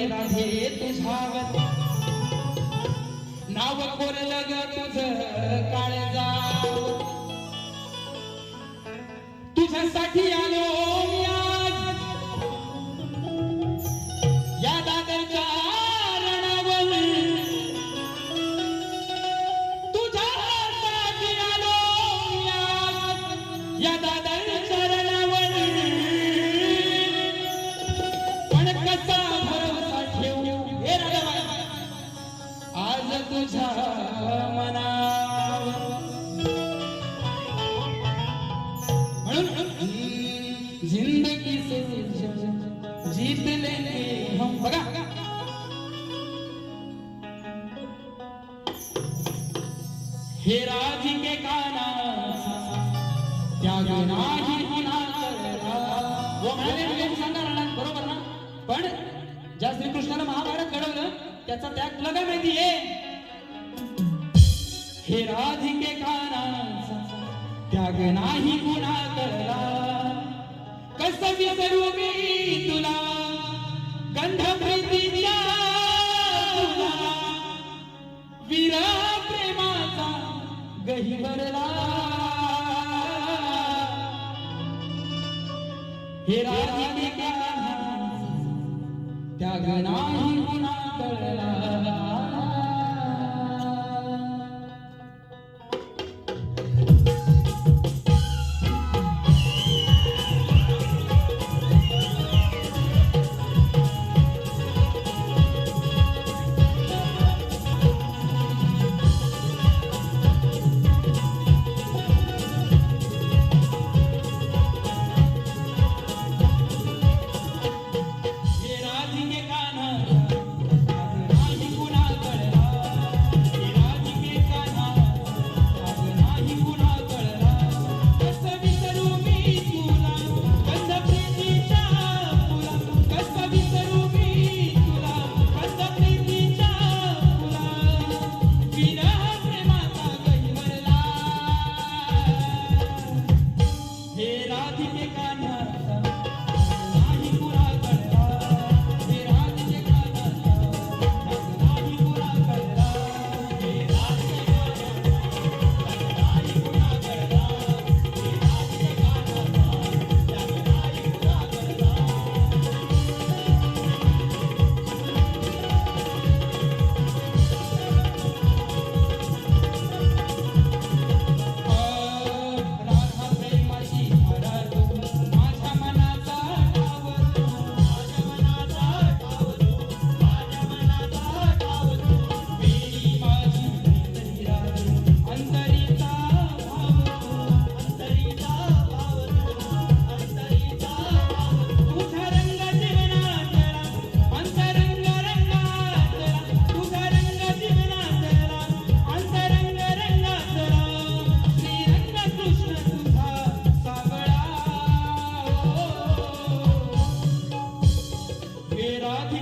गे राधे तुझ्यावर नाव कोरलं ग तुझं काळजावर तुझ्यासाठी आलो मी आज या दादरच्या रणावर तुझ्यासाठी आलो मी आज या दादरच्या रणावर पण कसा भरोसा ठेवू हे राजा आज तुझ्या मनावर जिंदगी से जीत लेंगे हम बघा हे राधिके काना त्याग नाही पुन्हा करता वो म्हणाले सांगा राहणार बरोबर ना पण ज्या श्रीकृष्णाला महाभारत घडवलं त्याचा त्याग तुला काय माहिती आहे हे राधिके काना त्याग नाही पुन्हा करता कसं विसरू मी तुला गंध प्रीतीच्या तुला विरा प्रेमाचा गहिवरला हे राधिके काना त्याग नाही पुन्हा करता राधे